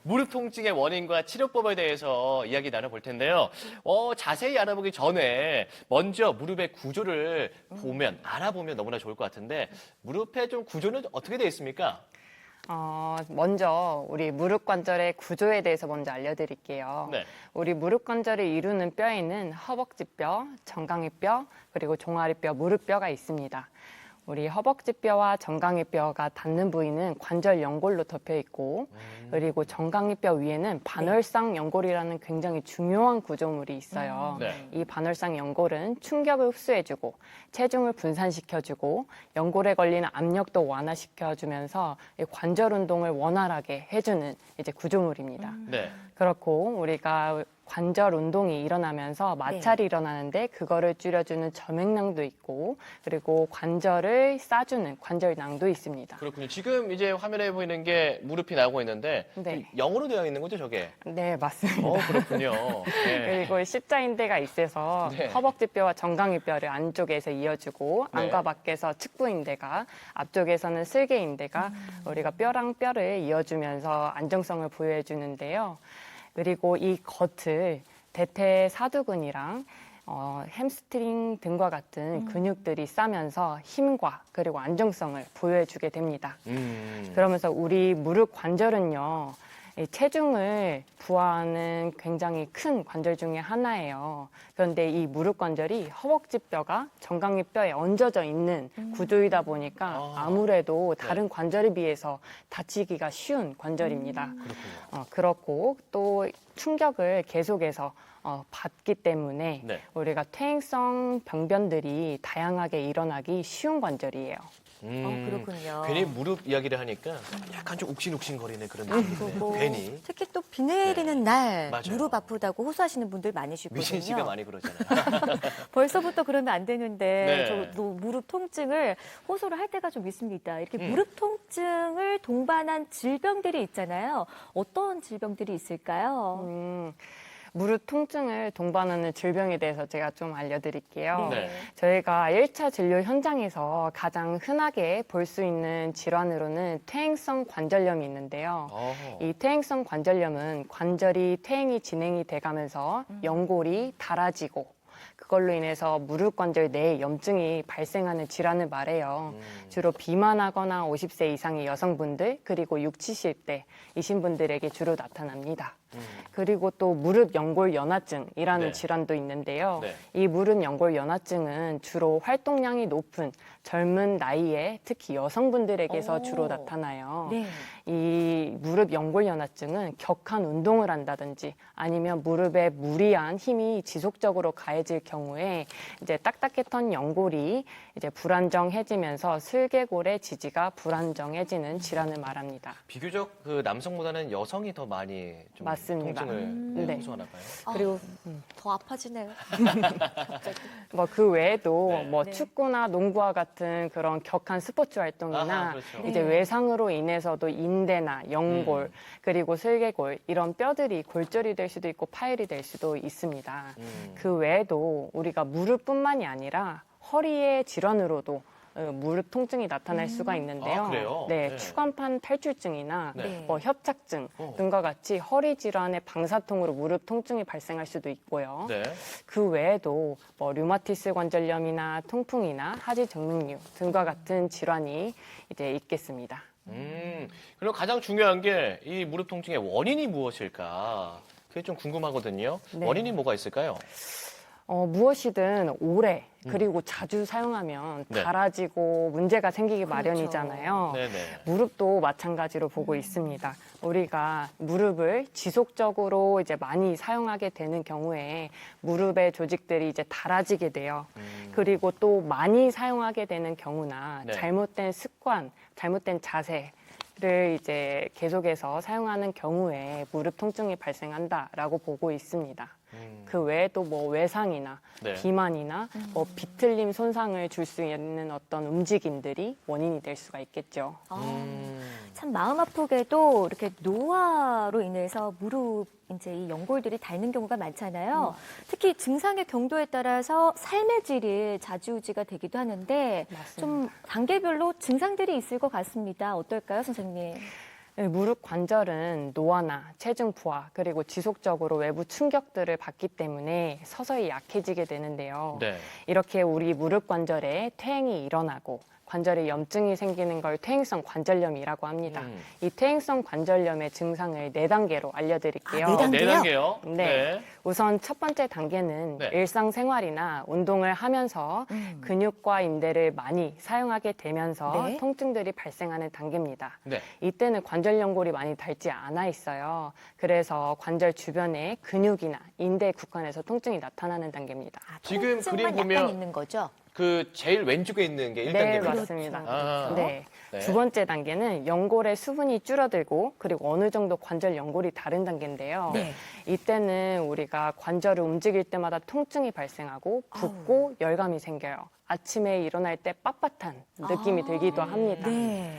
무릎 통증의 원인과 치료법에 대해서 이야기 나눠볼 텐데요. 자세히 알아보기 전에 먼저 무릎의 구조를 알아보면 너무나 좋을 것 같은데 무릎의 좀 구조는 어떻게 되어 있습니까? 먼저 우리 무릎 관절의 구조에 대해서 먼저 알려드릴게요. 네. 우리 무릎 관절을 이루는 뼈에는 허벅지뼈, 정강이뼈, 그리고 종아리뼈, 무릎뼈가 있습니다. 우리 허벅지뼈와 정강이뼈가 닿는 부위는 관절 연골로 덮여 있고, 그리고 정강이뼈 위에는 반월상 연골이라는 굉장히 중요한 구조물이 있어요. 네. 이 반월상 연골은 충격을 흡수해주고 체중을 분산시켜주고 연골에 걸리는 압력도 완화시켜주면서 이 관절 운동을 원활하게 해주는 이제 구조물입니다. 네. 그렇고 우리가 관절 운동이 일어나면서 마찰이 일어나는데 그거를 줄여주는 점액낭도 있고 그리고 관절을 싸주는 관절낭도 있습니다. 그렇군요. 지금 이제 화면에 보이는 게 무릎이 나오고 있는데 네. 영어로 되어 있는 거죠, 저게? 네, 맞습니다. 그렇군요. 네. 그리고 십자인대가 있어서 네. 허벅지뼈와 정강이뼈를 안쪽에서 이어주고 네. 안과 밖에서 측부인대가 앞쪽에서는 슬개인대가 우리가 뼈랑 뼈를 이어주면서 안정성을 부여해 주는데요. 그리고 이 겉을 대퇴사두근이랑 햄스트링 등과 같은 근육들이 싸면서 힘과 그리고 안정성을 부여해 주게 됩니다. 그러면서 우리 무릎 관절은요. 이 체중을 부하하는 굉장히 큰 관절 중에 하나예요. 그런데 이 무릎 관절이 허벅지뼈가 정강이뼈에 얹어져 있는 구조이다 보니까 아무래도 다른 관절에 비해서 다치기가 쉬운 관절입니다. 그렇고 또 충격을 계속해서 받기 때문에 네. 우리가 퇴행성 병변들이 다양하게 일어나기 쉬운 관절이에요. 그렇군요. 괜히 무릎 이야기를 하니까 약간 좀 욱신욱신거리는 그런 느낌이 드네요. 괜히. 특히 또 비 내리는 날 맞아요. 무릎 아프다고 호소하시는 분들 많으시거든요. 미신 씨가 많이 그러잖아요. 벌써부터 그러면 안 되는데 네. 저도 무릎 통증을 호소를 할 때가 좀 있습니다. 이렇게 음. 무릎 통증을 동반한 질병들이 있잖아요. 어떤 질병들이 있을까요? 무릎 통증을 동반하는 질병에 대해서 제가 좀 알려드릴게요. 네. 저희가 1차 진료 현장에서 가장 흔하게 볼 수 있는 질환으로는 퇴행성 관절염이 있는데요. 이 퇴행성 관절염은 관절이 퇴행이 진행이 돼가면서 연골이 닳아지고 그걸로 인해서 무릎 관절 내에 염증이 발생하는 질환을 말해요. 주로 비만하거나 50세 이상의 여성분들 그리고 60, 70대이신 분들에게 주로 나타납니다. 그리고 또 무릎 연골 연화증이라는 네. 질환도 있는데요. 네. 이 무릎 연골 연화증은 주로 활동량이 높은 젊은 나이에 특히 여성분들에게서 오. 주로 나타나요. 네. 이 무릎 연골 연화증은 격한 운동을 한다든지 아니면 무릎에 무리한 힘이 지속적으로 가해질 경우에 이제 딱딱했던 연골이 이제 불안정해지면서 슬개골의 지지가 불안정해지는 질환을 말합니다. 비교적 그 남성보다는 여성이 더 많이 좀 맞습니다. 통증을 네. 호소하나 봐요. 그리고 더 아파지네요. 뭐 그 외에도 네. 뭐 네. 축구나 농구와 같은 그런 격한 스포츠 활동이나 아하, 그렇죠. 이제 네. 외상으로 인해서도 인대나 연골 그리고 슬개골 이런 뼈들이 골절이 될 수도 있고 파열이 될 수도 있습니다. 그 외에도 우리가 무릎뿐만이 아니라 허리의 질환으로도 무릎 통증이 나타날 수가 있는데요. 아, 그래요? 네, 네. 추간판 탈출증이나 네. 뭐 협착증 등과 같이 허리 질환의 방사통으로 무릎 통증이 발생할 수도 있고요. 네. 그 외에도 뭐 류마티스 관절염이나 통풍이나 하지 정맥류 등과 같은 질환이 이제 있겠습니다. 그리고 가장 중요한 게 이 무릎 통증의 원인이 무엇일까? 그게 좀 궁금하거든요. 네. 원인이 뭐가 있을까요? 무엇이든 오래 그리고 자주 사용하면 네. 닳아지고 문제가 생기기 그렇죠. 마련이잖아요. 네네. 무릎도 마찬가지로 보고 있습니다. 우리가 무릎을 지속적으로 이제 많이 사용하게 되는 경우에 무릎의 조직들이 이제 닳아지게 돼요. 그리고 또 많이 사용하게 되는 경우나 네. 잘못된 습관, 잘못된 자세를 이제 계속해서 사용하는 경우에 무릎 통증이 발생한다라고 보고 있습니다. 그 외에도 뭐 외상이나 네. 비만이나 뭐 비틀림 손상을 줄 수 있는 어떤 움직임들이 원인이 될 수가 있겠죠. 참 마음 아프게도 이렇게 노화로 인해서 무릎 이제 이 연골들이 닳는 경우가 많잖아요. 특히 증상의 경도에 따라서 삶의 질이 좌지우지가 되기도 하는데 맞습니다. 좀 단계별로 증상들이 있을 것 같습니다. 어떨까요, 선생님? 네, 무릎 관절은 노화나 체중 부하 그리고 지속적으로 외부 충격들을 받기 때문에 서서히 약해지게 되는데요. 네. 이렇게 우리 무릎 관절에 퇴행이 일어나고 관절에 염증이 생기는 걸 퇴행성 관절염이라고 합니다. 이 퇴행성 관절염의 증상을 4단계로 알려드릴게요. 아, 네 단계? 4단계요? 네. 우선 첫 번째 단계는 네. 일상생활이나 운동을 하면서 근육과 인대를 많이 사용하게 되면서 네. 통증들이 발생하는 단계입니다. 네. 이때는 관절 연골이 많이 닳지 않아 있어요. 그래서 관절 주변에 근육이나 인대 구간에서 통증이 나타나는 단계입니다. 지금 통증만 그림 보면 약간 있는 거죠? 그 제일 왼쪽에 있는 게 1단계입니다. 네, 그렇죠. 맞습니다. 아. 네. 네. 두 번째 단계는 연골의 수분이 줄어들고 그리고 어느 정도 관절 연골이 다른 단계인데요. 네. 이때는 우리가 관절을 움직일 때마다 통증이 발생하고 붓고 열감이 생겨요. 아침에 일어날 때 빳빳한 느낌이 들기도 합니다. 네.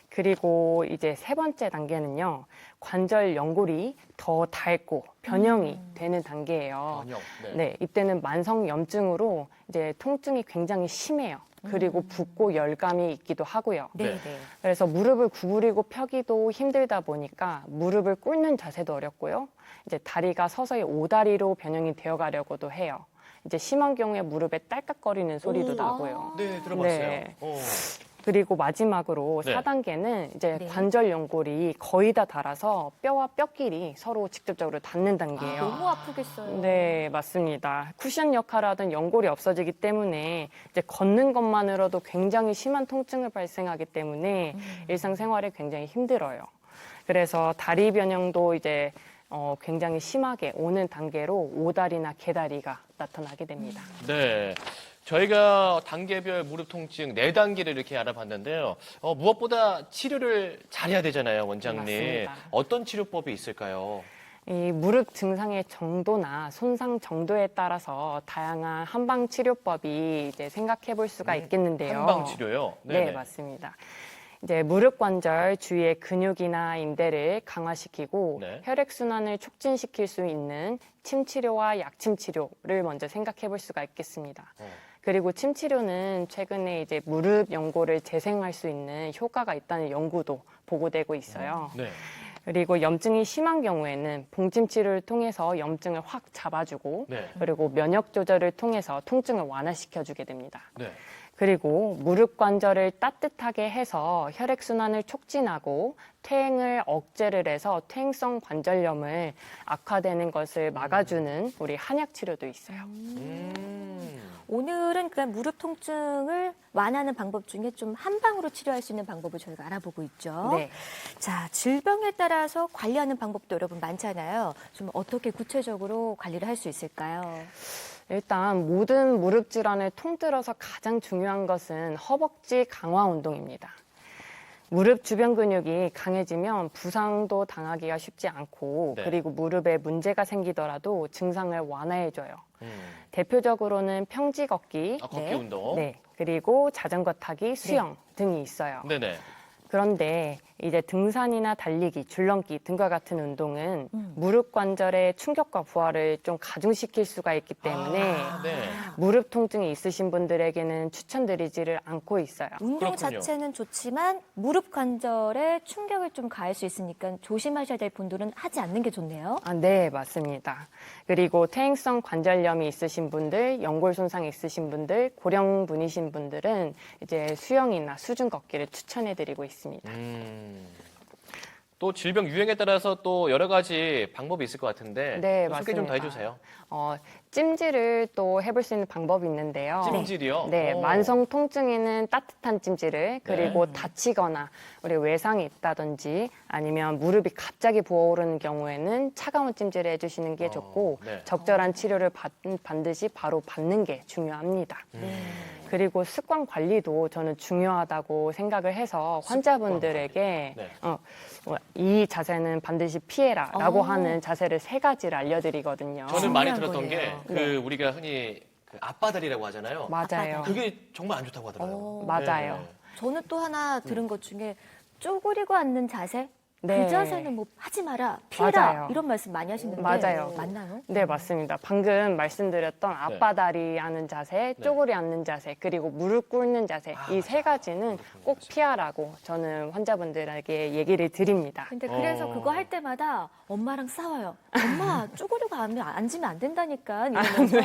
그리고 이제 세 번째 단계는요. 관절 연골이 더 닳고 변형이 되는 단계예요. 전혀. 네. 네, 이때는 만성 염증으로 이제 통증이 굉장히 심해요. 그리고 붓고 열감이 있기도 하고요. 네. 네. 네. 그래서 무릎을 구부리고 펴기도 힘들다 보니까 무릎을 꿇는 자세도 어렵고요. 이제 다리가 서서히 오다리로 변형이 되어 가려고도 해요. 이제 심한 경우에 무릎에 딸깍거리는 소리도 오. 나고요. 네, 들어봤어요. 네. 어. 그리고 마지막으로 네. 4단계는 이제 네. 관절 연골이 거의 다 닳아서 뼈와 뼈끼리 서로 직접적으로 닿는 단계예요. 너무 아프겠어요. 네, 맞습니다. 쿠션 역할을 하던 연골이 없어지기 때문에 이제 걷는 것만으로도 굉장히 심한 통증을 발생하기 때문에 일상생활에 굉장히 힘들어요. 그래서 다리 변형도 이제 굉장히 심하게 오는 단계로 오다리나 개다리가 나타나게 됩니다. 네. 저희가 단계별 무릎 통증 4단계를 이렇게 알아봤는데요. 무엇보다 치료를 잘해야 되잖아요, 원장님. 맞습니다. 어떤 치료법이 있을까요? 이 무릎 증상의 정도나 손상 정도에 따라서 다양한 한방 치료법이 이제 생각해 볼 수가 있겠는데요. 한방 치료요? 네, 맞습니다. 이제 무릎 관절 주위의 근육이나 인대를 강화시키고 네. 혈액순환을 촉진시킬 수 있는 침 치료와 약침 치료를 먼저 생각해 볼 수가 있겠습니다. 그리고 침 치료는 최근에 이제 무릎 연골을 재생할 수 있는 효과가 있다는 연구도 보고되고 있어요. 네. 그리고 염증이 심한 경우에는 봉침 치료를 통해서 염증을 확 잡아주고 네. 그리고 면역 조절을 통해서 통증을 완화시켜주게 됩니다. 네. 그리고 무릎 관절을 따뜻하게 해서 혈액순환을 촉진하고 퇴행을 억제를 해서 퇴행성 관절염을 악화되는 것을 막아주는 우리 한약 치료도 있어요. 오늘은 그냥 무릎 통증을 완화하는 방법 중에 좀 한방으로 치료할 수 있는 방법을 저희가 알아보고 있죠. 네. 자, 질병에 따라서 관리하는 방법도 여러분 많잖아요. 좀 어떻게 구체적으로 관리를 할 수 있을까요? 일단 모든 무릎 질환을 통틀어서 가장 중요한 것은 허벅지 강화 운동입니다. 무릎 주변 근육이 강해지면 부상도 당하기가 쉽지 않고 네. 그리고 무릎에 문제가 생기더라도 증상을 완화해줘요. 음. 대표적으로는 평지 걷기, 걷기 네. 운동. 네, 그리고 자전거 타기, 수영 등이 있어요. 네네. 그런데 이제 등산이나 달리기, 줄넘기 등과 같은 운동은 무릎 관절의 충격과 부하를 좀 가중시킬 수가 있기 때문에 네. 무릎 통증이 있으신 분들에게는 추천드리지를 않고 있어요. 운동 그렇군요. 자체는 좋지만 무릎 관절에 충격을 좀 가할 수 있으니까 조심하셔야 될 분들은 하지 않는 게 좋네요. 아, 네, 맞습니다. 그리고 퇴행성 관절염이 있으신 분들, 연골 손상이 있으신 분들, 고령분이신 분들은 이제 수영이나 수중 걷기를 추천해드리고 있습니다. 또 질병 유행에 따라서 또 여러 가지 방법이 있을 것 같은데 네, 또 소개 좀 더 맞습니다. 해주세요. 찜질을 또 해볼 수 있는 방법이 있는데요. 찜질이요? 네, 오. 만성 통증에는 따뜻한 찜질을 그리고 다치거나 우리 외상이 있다든지 아니면 무릎이 갑자기 부어오르는 경우에는 차가운 찜질을 해주시는 게 좋고 네. 적절한 치료를 반드시 바로 받는 게 중요합니다. 그리고 습관 관리도 저는 중요하다고 생각을 해서 환자분들에게 네. 이 자세는 반드시 피해라라고 어. 하는 자세를 3가지를 알려드리거든요. 저는 많이 중요한 들었던 게 거네요. 그 우리가 흔히 그 앞바다리라고 하잖아요. 맞아요. 그게 정말 안 좋다고 하더라고요. 어. 맞아요. 네. 저는 또 하나 들은 것 중에 쪼그리고 앉는 자세? 네. 그 자세는 뭐 하지 마라, 피해라 맞아요. 이런 말씀 많이 하시는데 맞아요. 맞나요? 네, 맞습니다. 방금 말씀드렸던 앞바다리 하는 자세, 쪼그리 앉는 자세, 그리고 무릎 꿇는 자세, 이 세 가지는 꼭 피하라고 저는 환자분들에게 얘기를 드립니다. 근데 그래서 그거 할 때마다 엄마랑 싸워요. 엄마 쪼그리고 앉으면 안 된다니까 이러면서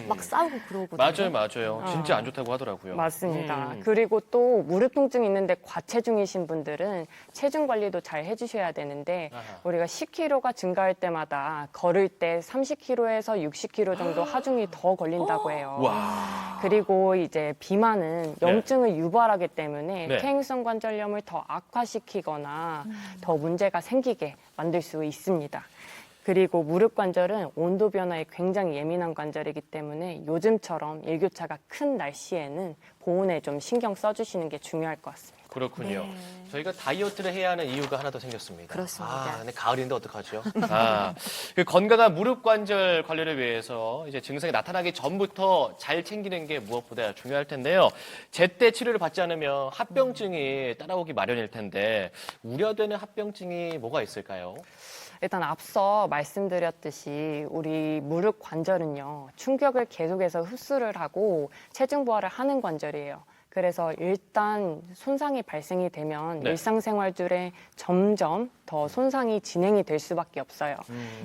막 싸우고 그러거든요. 맞아요. 진짜 안 좋다고 하더라고요. 맞습니다. 그리고 또 무릎 통증이 있는데 과체중이신 분들은 체중 관리도 잘 해주셔야 되는데 우리가 10kg가 증가할 때마다 걸을 때 30kg에서 60kg 정도 하중이 더 걸린다고 해요. 와. 그리고 이제 비만은 염증을 유발하기 때문에 네. 퇴행성 관절염을 더 악화시키거나 더 문제가 생기게 만들 수 있습니다. 그리고 무릎 관절은 온도 변화에 굉장히 예민한 관절이기 때문에 요즘처럼 일교차가 큰 날씨에는 보온에 좀 신경 써주시는 게 중요할 것 같습니다. 그렇군요. 네. 저희가 다이어트를 해야 하는 이유가 하나 더 생겼습니다. 그렇습니다. 근데 가을인데 어떡하죠? 그 건강한 무릎 관절 관리를 위해서 이제 증상이 나타나기 전부터 잘 챙기는 게 무엇보다 중요할 텐데요. 제때 치료를 받지 않으면 합병증이 따라오기 마련일 텐데 우려되는 합병증이 뭐가 있을까요? 일단 앞서 말씀드렸듯이 우리 무릎 관절은요, 충격을 계속해서 흡수를 하고 체중 부하를 하는 관절이에요. 그래서 일단 손상이 발생이 되면 네. 일상생활 중에 점점 더 손상이 진행이 될 수밖에 없어요.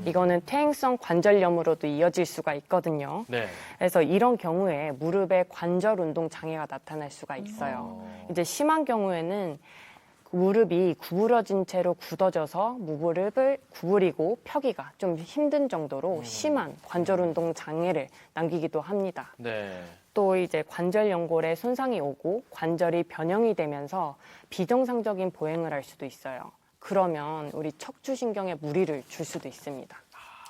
이거는 퇴행성 관절염으로도 이어질 수가 있거든요. 네. 그래서 이런 경우에 무릎에 관절 운동 장애가 나타날 수가 있어요. 이제 심한 경우에는 무릎이 구부러진 채로 굳어져서 무릎을 구부리고 펴기가 좀 힘든 정도로 심한 관절 운동 장애를 남기기도 합니다. 네. 또 이제 관절 연골에 손상이 오고 관절이 변형이 되면서 비정상적인 보행을 할 수도 있어요. 그러면 우리 척추신경에 무리를 줄 수도 있습니다.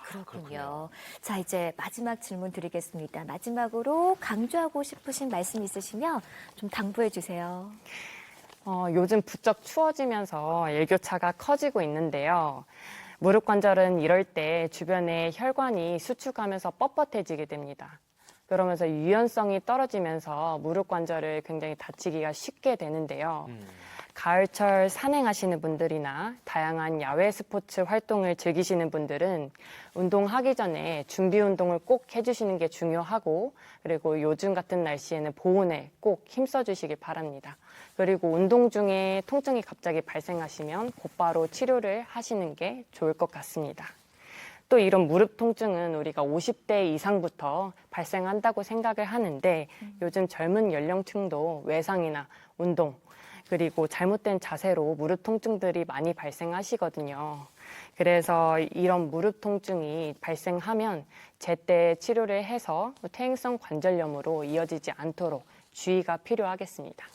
그렇군요. 자, 이제 마지막 질문 드리겠습니다. 마지막으로 강조하고 싶으신 말씀 있으시면 좀 당부해 주세요. 요즘 부쩍 추워지면서 일교차가 커지고 있는데요. 무릎 관절은 이럴 때 주변에 혈관이 수축하면서 뻣뻣해지게 됩니다. 그러면서 유연성이 떨어지면서 무릎 관절을 굉장히 다치기가 쉽게 되는데요. 가을철 산행하시는 분들이나 다양한 야외 스포츠 활동을 즐기시는 분들은 운동하기 전에 준비 운동을 꼭 해주시는 게 중요하고, 그리고 요즘 같은 날씨에는 보온에 꼭 힘써 주시길 바랍니다. 그리고 운동 중에 통증이 갑자기 발생하시면 곧바로 치료를 하시는 게 좋을 것 같습니다. 또 이런 무릎 통증은 우리가 50대 이상부터 발생한다고 생각을 하는데 요즘 젊은 연령층도 외상이나 운동, 그리고 잘못된 자세로 무릎 통증들이 많이 발생하시거든요. 그래서 이런 무릎 통증이 발생하면 제때 치료를 해서 퇴행성 관절염으로 이어지지 않도록 주의가 필요하겠습니다.